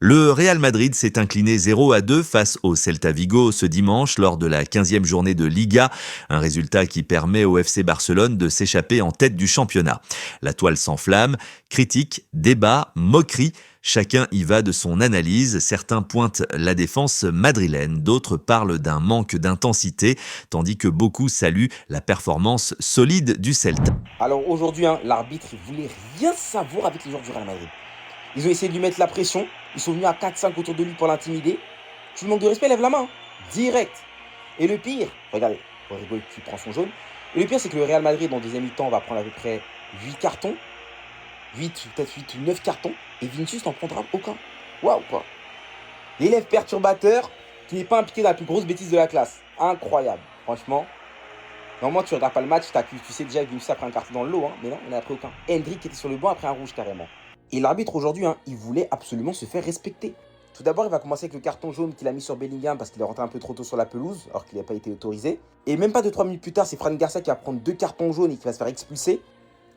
Le Real Madrid s'est incliné 0-2 face au Celta Vigo ce dimanche lors de la 15e journée de Liga, un résultat qui permet au FC Barcelone de s'échapper en tête du championnat. La toile s'enflamme, critiques, débats, moqueries, chacun y va de son analyse, certains pointent la défense madrilène, d'autres parlent d'un manque d'intensité, tandis que beaucoup saluent la performance solide du Celta. Alors aujourd'hui, l'arbitre, il voulait rien savoir avec les joueurs du Real Madrid. Ils ont essayé de lui mettre la pression. Ils sont venus à 4-5 autour de lui pour l'intimider. Tu lui manques de respect, lève la main. Direct. Et le pire, regardez, Rodrigo qui prend son jaune. Et le pire, c'est que le Real Madrid, en deuxième mi-temps, va prendre à peu près 8 cartons. 8, peut-être 8 ou 9 cartons. Et Vinicius n'en prendra aucun. Waouh, quoi. L'élève perturbateur qui n'est pas impliqué dans la plus grosse bêtise de la classe. Incroyable. Franchement. Normalement, tu regardes pas le match, tu sais déjà que Vinicius a pris un carton dans le lot. Mais non, il n'a pris aucun. Hendrick était sur le banc après un rouge carrément. Et l'arbitre aujourd'hui, il voulait absolument se faire respecter. Tout d'abord, il va commencer avec le carton jaune qu'il a mis sur Bellingham parce qu'il est rentré un peu trop tôt sur la pelouse, alors qu'il n'a pas été autorisé. Et même pas 2-3 minutes plus tard, c'est Fran Garcia qui va prendre 2 cartons jaunes et qui va se faire expulser.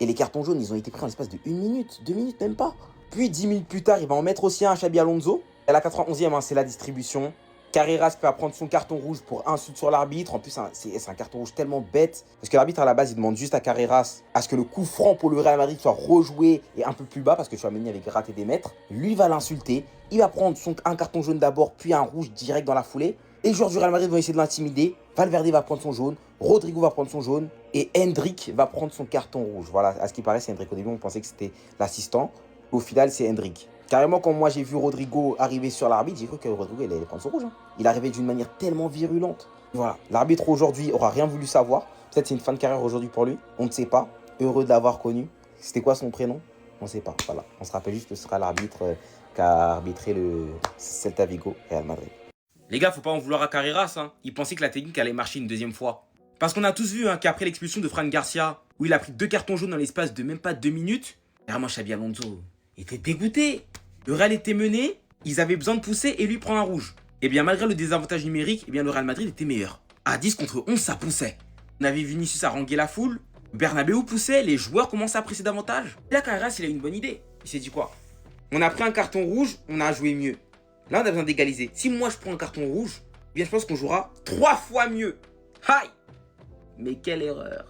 Et les cartons jaunes, ils ont été pris en l'espace de 1 minute, 2 minutes, même pas. Puis 10 minutes plus tard, il va en mettre aussi un à Xabi Alonso. Et à la 91e, c'est la distribution. Carreras va prendre son carton rouge pour insulte sur l'arbitre. En plus, c'est un carton rouge tellement bête. Parce que l'arbitre, à la base, il demande juste à Carreras à ce que le coup franc pour le Real Madrid soit rejoué et un peu plus bas. Parce que Tchouaméni avait raté des mètres. Lui va l'insulter. Il va prendre un carton jaune d'abord, puis un rouge direct dans la foulée. Et les joueurs du Real Madrid vont essayer de l'intimider. Valverde va prendre son jaune. Rodrigo va prendre son jaune. Et Hendrick va prendre son carton rouge. Voilà, à ce qui paraît, c'est Hendrick. Au début, on pensait que c'était l'assistant. Au final, c'est Hendrick. Carrément, quand moi j'ai vu Rodrigo arriver sur l'arbitre, j'ai cru que Rodrigo il allait prendre son rouge. Il arrivait d'une manière tellement virulente. Voilà, l'arbitre aujourd'hui aura rien voulu savoir. Peut-être c'est une fin de carrière aujourd'hui pour lui. On ne sait pas. Heureux de l'avoir connu. C'était quoi son prénom? On ne sait pas. Voilà, on se rappelle juste que ce sera l'arbitre qui a arbitré le Celta Vigo Real Madrid. Les gars, faut pas en vouloir à Carreras. Il pensait que la technique allait marcher une deuxième fois. Parce qu'on a tous vu qu'après l'expulsion de Fran Garcia, où il a pris 2 cartons jaunes dans l'espace de même pas 2 minutes, vraiment Xabi Alonso était dégoûté. Le Real était mené, ils avaient besoin de pousser et lui prend un rouge. Et bien malgré le désavantage numérique, le Real Madrid était meilleur. À 10 contre 11, ça poussait. On avait Vinicius haranguer la foule, Bernabeu poussait, les joueurs commençaient à presser davantage. Et là, Carreras, il a une bonne idée. Il s'est dit quoi? On a pris un carton rouge, on a joué mieux. Là, on a besoin d'égaliser. Si moi je prends un carton rouge, je pense qu'on jouera 3 fois mieux. Aïe! Mais quelle erreur!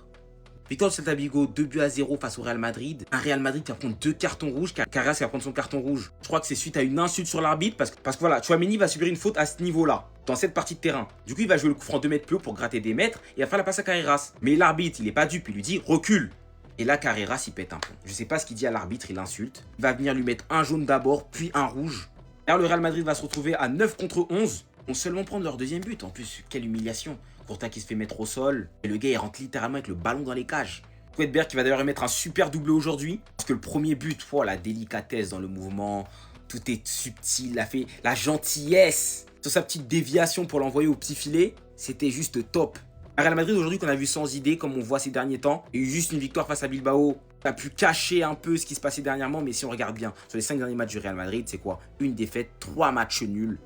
Victoire du Celta Vigo, 2-0 face au Real Madrid. Un Real Madrid qui va prendre 2 cartons rouges. Carreras qui va prendre son carton rouge. Je crois que c'est suite à une insulte sur l'arbitre. Parce que voilà, Tchouaméni va subir une faute à ce niveau-là. Dans cette partie de terrain. Du coup, il va jouer le coup franc 2 mètres plus haut pour gratter des mètres. Et il va faire la passe à Carreras. Mais l'arbitre, il est pas dupe. Il lui dit recule. Et là, Carreras, il pète un plomb. Je sais pas ce qu'il dit à l'arbitre. Il l'insulte. Il va venir lui mettre un jaune d'abord, puis un rouge. Alors, le Real Madrid va se retrouver à 9 contre 11. Ils vont seulement prendre leur deuxième but. En plus, quelle humiliation. Courtois qui se fait mettre au sol. Et le gars, il rentre littéralement avec le ballon dans les cages. Edberg qui va d'ailleurs mettre un super doublé aujourd'hui. Parce que le premier but, la délicatesse dans le mouvement, tout est subtil, la gentillesse. Sur sa petite déviation pour l'envoyer au petit filet, c'était juste top. Un Real Madrid aujourd'hui qu'on a vu sans idée, comme on voit ces derniers temps. Il y a eu juste une victoire face à Bilbao. On a pu cacher un peu ce qui se passait dernièrement, mais si on regarde bien, sur les 5 derniers matchs du Real Madrid, c'est quoi? Une défaite, 3 matchs nuls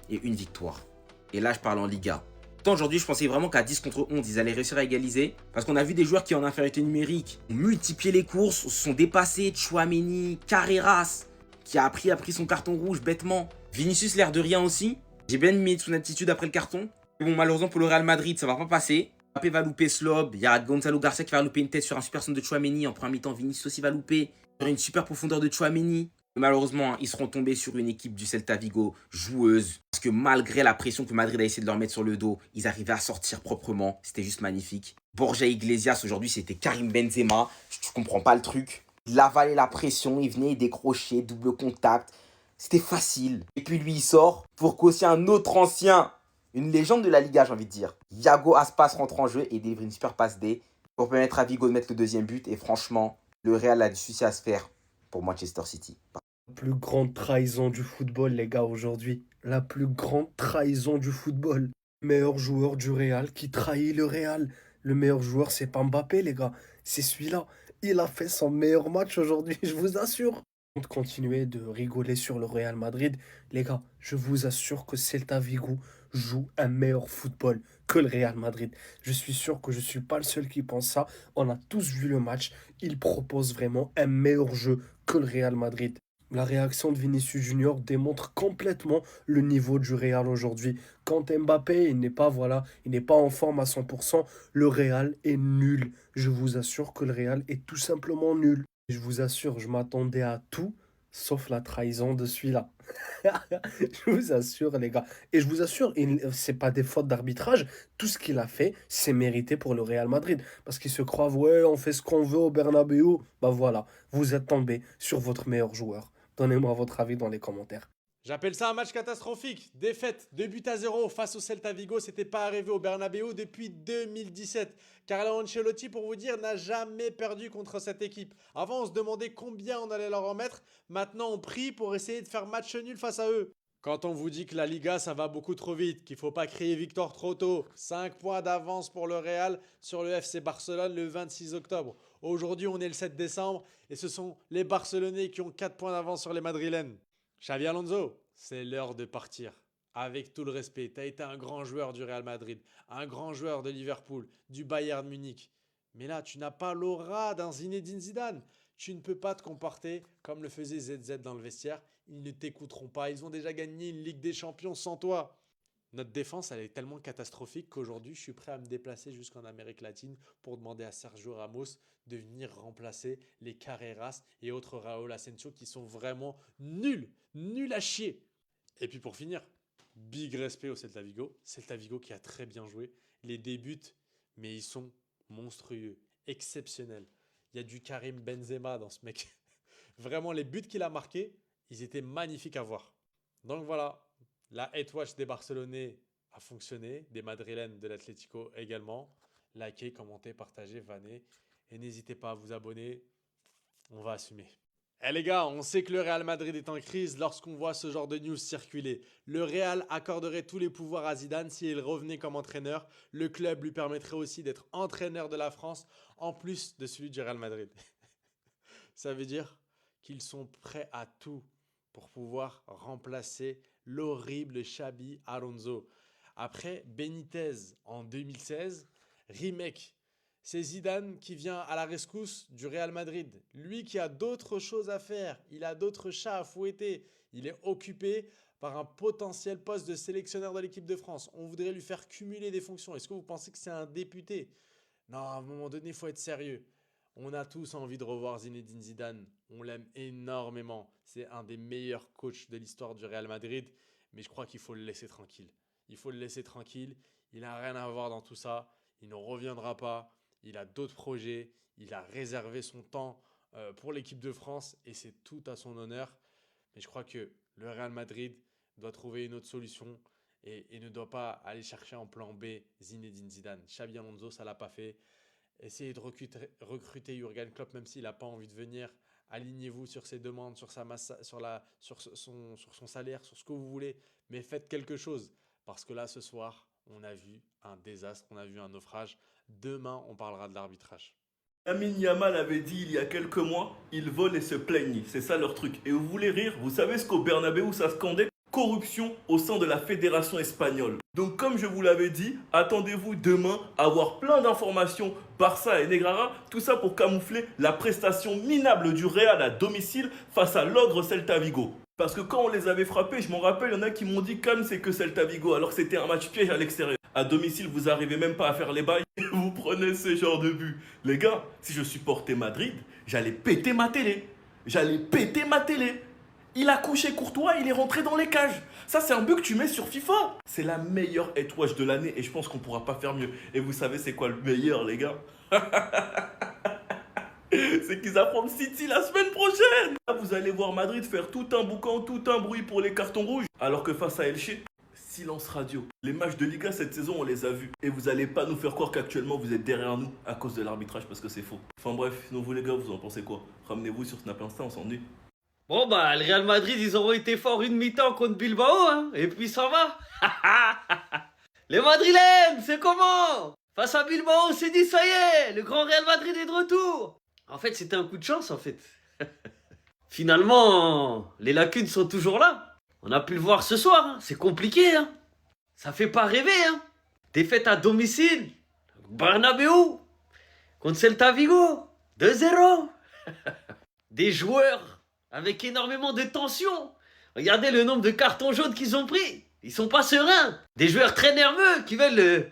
et une victoire. Et là, je parle en Liga. Aujourd'hui, je pensais vraiment qu'à 10 contre 11, ils allaient réussir à égaliser. Parce qu'on a vu des joueurs qui, en infériorité numérique, ont multiplié les courses, se sont dépassés. Tchouaméni, Carreras, qui a pris son carton rouge bêtement. Vinicius, l'air de rien aussi. J'ai bien aimé son attitude après le carton. Mais bon, malheureusement pour le Real Madrid, ça va pas passer. Mbappé va louper ce lob. Il y a Gonzalo Garcia qui va louper une tête sur un super centre de Tchouaméni. En première mi-temps, Vinicius aussi va louper. Il y aura une super profondeur de Tchouaméni. Malheureusement, ils seront tombés sur une équipe du Celta Vigo joueuse. Parce que malgré la pression que Madrid a essayé de leur mettre sur le dos, ils arrivaient à sortir proprement. C'était juste magnifique. Borja Iglesias, aujourd'hui, c'était Karim Benzema. Je comprends pas le truc. Il avalait la pression, il venait décrocher, double contact. C'était facile. Et puis lui, il sort pour qu'aussi un autre ancien, une légende de la Liga, j'ai envie de dire. Iago Aspas rentre en jeu et délivre une super passe D pour permettre à Vigo de mettre le deuxième but. Et franchement, le Real a du souci à se faire pour Manchester City. La plus grande trahison du football, les gars, aujourd'hui. La plus grande trahison du football. Meilleur joueur du Real qui trahit le Real. Le meilleur joueur, c'est pas Mbappé, les gars. C'est celui-là. Il a fait son meilleur match aujourd'hui, je vous assure. De continuer de rigoler sur le Real Madrid, les gars, je vous assure que Celta Vigo joue un meilleur football que le Real Madrid. Je suis sûr que je suis pas le seul qui pense ça. On a tous vu le match. Il propose vraiment un meilleur jeu que le Real Madrid. La réaction de Vinicius Junior démontre complètement le niveau du Real aujourd'hui. Quand Mbappé, il n'est pas en forme à 100%, le Real est nul. Je vous assure que le Real est tout simplement nul. Je vous assure, je m'attendais à tout, sauf la trahison de celui-là. Je vous assure, les gars. Et je vous assure, c'est pas des fautes d'arbitrage. Tout ce qu'il a fait, c'est mérité pour le Real Madrid. Parce qu'ils se croient, ouais, on fait ce qu'on veut au Bernabéu. Bah voilà, vous êtes tombé sur votre meilleur joueur. Donnez-moi votre avis dans les commentaires. J'appelle ça un match catastrophique. Défaite, 2-0 face au Celta Vigo. C'était pas arrivé au Bernabéu depuis 2017. Carlo Ancelotti, pour vous dire, n'a jamais perdu contre cette équipe. Avant, on se demandait combien on allait leur en mettre. Maintenant, on prie pour essayer de faire match nul face à eux. Quand on vous dit que la Liga, ça va beaucoup trop vite, qu'il ne faut pas crier victoire trop tôt, 5 points d'avance pour le Real sur le FC Barcelone le 26 octobre. Aujourd'hui, on est le 7 décembre et ce sont les Barcelonais qui ont 4 points d'avance sur les Madrilènes. Xavi Alonso, c'est l'heure de partir. Avec tout le respect, tu as été un grand joueur du Real Madrid, un grand joueur de Liverpool, du Bayern Munich. Mais là, tu n'as pas l'aura d'un Zinedine Zidane. Tu ne peux pas te comporter comme le faisait ZZ dans le vestiaire. Ils ne t'écouteront pas. Ils ont déjà gagné une Ligue des Champions sans toi. Notre défense, elle est tellement catastrophique qu'aujourd'hui, je suis prêt à me déplacer jusqu'en Amérique latine pour demander à Sergio Ramos de venir remplacer les Carreras et autres Raúl Asensio qui sont vraiment nuls, nuls à chier. Et puis pour finir, big respect au Celta Vigo. Celta Vigo qui a très bien joué. Les débuts, mais ils sont monstrueux, exceptionnels. Il y a du Karim Benzema dans ce mec. Vraiment, les buts qu'il a marqués, ils étaient magnifiques à voir. Donc voilà, la hate watch des Barcelonais a fonctionné, des Madrilènes de l'Atlético également. Likez, commentez, partagez, vannez. Et n'hésitez pas à vous abonner, on va assumer. Eh les gars, on sait que le Real Madrid est en crise lorsqu'on voit ce genre de news circuler. Le Real accorderait tous les pouvoirs à Zidane s'il revenait comme entraîneur. Le club lui permettrait aussi d'être entraîneur de la France en plus de celui du Real Madrid. Ça veut dire qu'ils sont prêts à tout pour pouvoir remplacer l'horrible Xabi Alonso. Après Benitez en 2016, remake. C'est Zidane qui vient à la rescousse du Real Madrid. Lui qui a d'autres choses à faire, il a d'autres chats à fouetter. Il est occupé par un potentiel poste de sélectionneur de l'équipe de France. On voudrait lui faire cumuler des fonctions. Est-ce que vous pensez que c'est un député? Non, à un moment donné, il faut être sérieux. On a tous envie de revoir Zinedine Zidane. On l'aime énormément. C'est un des meilleurs coachs de l'histoire du Real Madrid. Mais je crois qu'il faut le laisser tranquille. Il faut le laisser tranquille. Il n'a rien à voir dans tout ça. Il ne reviendra pas. Il a d'autres projets. Il a réservé son temps pour l'équipe de France. Et c'est tout à son honneur. Mais je crois que le Real Madrid doit trouver une autre solution. Et ne doit pas aller chercher en plan B Zinedine Zidane. Xabi Alonso, ça ne l'a pas fait. Essayez de recruter Jürgen Klopp, même s'il n'a pas envie de venir. Alignez-vous sur ses demandes, sur sa masse, sur son salaire, sur ce que vous voulez. Mais faites quelque chose. Parce que là, ce soir, on a vu un désastre, on a vu un naufrage. Demain, on parlera de l'arbitrage. Lamine Yamal avait dit il y a quelques mois, ils volent et se plaignent. C'est ça leur truc. Et vous voulez rire? Vous savez ce qu'au Bernabéu ça scandait? Corruption au sein de la fédération espagnole. Donc comme je vous l'avais dit, attendez-vous demain à avoir plein d'informations Barça et Negrara, tout ça pour camoufler la prestation minable du Real à domicile face à l'ogre Celta Vigo. Parce que quand on les avait frappés, je m'en rappelle, il y en a qui m'ont dit calme, c'est que Celta Vigo, alors que c'était un match piège à l'extérieur. À domicile, vous arrivez même pas à faire les bails, vous prenez ce genre de but. Les gars, si je supportais Madrid, j'allais péter ma télé. J'allais péter ma télé. Il a couché Courtois, il est rentré dans les cages. Ça, c'est un but que tu mets sur FIFA. C'est la meilleure hate watch de l'année et je pense qu'on pourra pas faire mieux. Et vous savez, c'est quoi le meilleur, les gars? C'est qu'ils affrontent City la semaine prochaine. Là, vous allez voir Madrid faire tout un boucan, tout un bruit pour les cartons rouges. Alors que face à Elche, silence radio. Les matchs de Liga cette saison, on les a vus. Et vous allez pas nous faire croire qu'actuellement vous êtes derrière nous à cause de l'arbitrage parce que c'est faux. Enfin bref, sinon vous les gars, vous en pensez quoi? Ramenez-vous sur Snap Insta, on s'ennuie. Bon bah le Real Madrid ils auront été forts une mi-temps contre Bilbao hein, et puis ça va. Les Madrilènes c'est comment? Face à Bilbao on s'est dit ça y est, le grand Real Madrid est de retour. En fait c'était un coup de chance en fait. Finalement les lacunes sont toujours là. On a pu le voir ce soir, hein. C'est compliqué hein. Ça fait pas rêver hein. Défaite à domicile, Bernabéu, contre Celta Vigo, 2-0. Des joueurs avec énormément de tension. Regardez le nombre de cartons jaunes qu'ils ont pris. Ils sont pas sereins. Des joueurs très nerveux qui veulent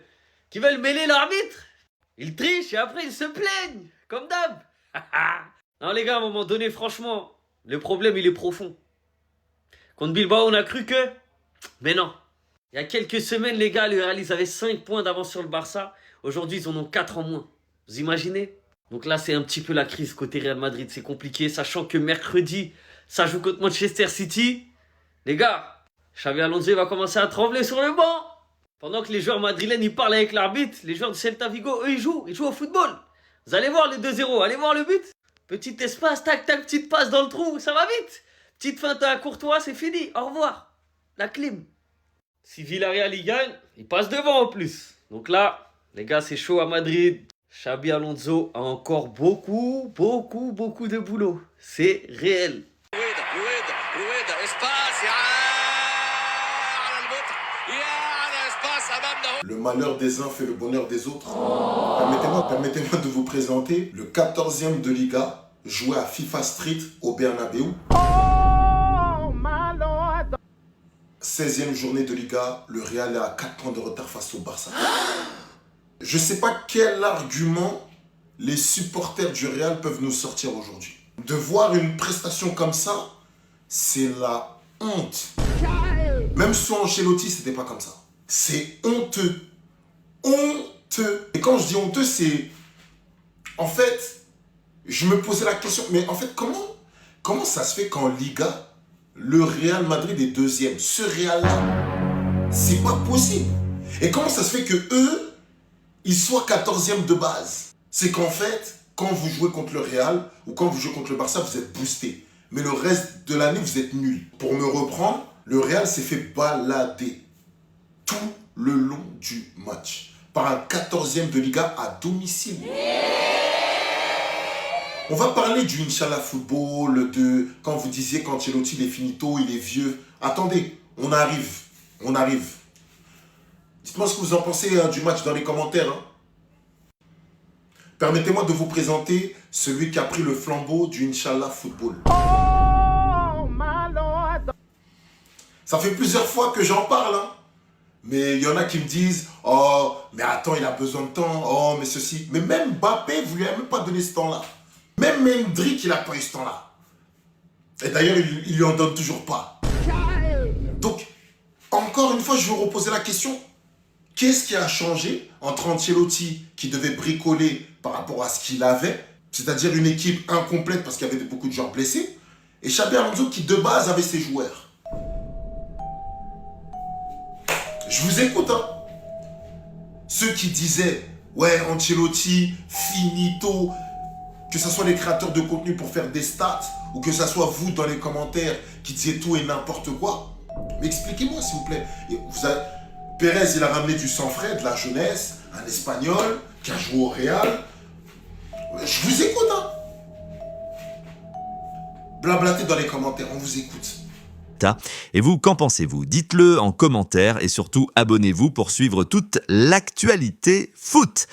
mêler l'arbitre. Ils trichent et après ils se plaignent, comme d'hab. Non les gars, à un moment donné, franchement, le problème il est profond. Contre Bilbao, on a cru que... Mais non. Il y a quelques semaines, les gars, le Real, ils avaient 5 points d'avance sur le Barça. Aujourd'hui, ils en ont 4 en moins. Vous imaginez? Donc là, c'est un petit peu la crise côté Real Madrid. C'est compliqué, sachant que mercredi, ça joue contre Manchester City. Les gars, Xabi Alonso va commencer à trembler sur le banc. Pendant que les joueurs madrilènes, ils parlent avec l'arbitre, les joueurs de Celta Vigo, eux, ils jouent au football. Vous allez voir le 2-0, allez voir le but. Petit espace, tac, tac, petite passe dans le trou, ça va vite. Petite feinte à Courtois, c'est fini, au revoir. La clim. Si Villarreal y gagne, il passe devant en plus. Donc là, les gars, c'est chaud à Madrid. Xabi Alonso a encore beaucoup de boulot. C'est réel. Le malheur des uns fait le bonheur des autres. Permettez-moi de vous présenter le 14e de Liga, joué à FIFA Street au Bernabéu. 16e journée de Liga, le Real est à 4 points de retard face au Barça. Je ne sais pas quel argument les supporters du Real peuvent nous sortir aujourd'hui. De voir une prestation comme ça, c'est la honte. Même sous Ancelotti, c'était pas comme ça. C'est honteux. Honteux. Et quand je dis honteux, c'est... En fait, je me posais la question, mais en fait, comment ça se fait qu'en Liga, le Real Madrid est deuxième? Ce Real-là, c'est pas possible. Et comment ça se fait que eux, ils soient 14e de base? C'est qu'en fait, quand vous jouez contre le Real ou quand vous jouez contre le Barça, vous êtes boosté. Mais le reste de l'année, vous êtes nuls. Pour me reprendre, le Real s'est fait balader tout le long du match par un 14e de Liga à domicile. On va parler du Inch'Allah Football, de quand vous disiez qu'Ancelotti il est finito, il est vieux. Attendez, on arrive. Dites-moi ce que vous en pensez du match dans les commentaires. Permettez-moi de vous présenter celui qui a pris le flambeau du Inch'Allah Football. Ça fait plusieurs fois que j'en parle, mais il y en a qui me disent « Oh, mais attends, il a besoin de temps. Oh, mais ceci. » Mais même Mbappé, vous lui avez même pas donné ce temps-là. Même Hendrik, il n'a pas eu ce temps-là. Et d'ailleurs, il lui en donne toujours pas. Donc, encore une fois, je vais vous reposer la question. Qu'est-ce qui a changé entre Ancelotti, qui devait bricoler par rapport à ce qu'il avait, c'est-à-dire une équipe incomplète parce qu'il y avait beaucoup de joueurs blessés, et Xabi Alonso qui, de base, avait ses joueurs? Je vous écoute, Ceux qui disaient, ouais, Ancelotti, finito, que ce soit les créateurs de contenu pour faire des stats, ou que ce soit vous dans les commentaires qui disiez tout et n'importe quoi. Mais expliquez-moi, s'il vous plaît. Pérez, il a ramené du sang frais, de la jeunesse, un Espagnol qui a joué au Real. Je vous écoute, Blablatez dans les commentaires, on vous écoute. Et vous, qu'en pensez-vous? Dites-le en commentaire et surtout abonnez-vous pour suivre toute l'actualité foot.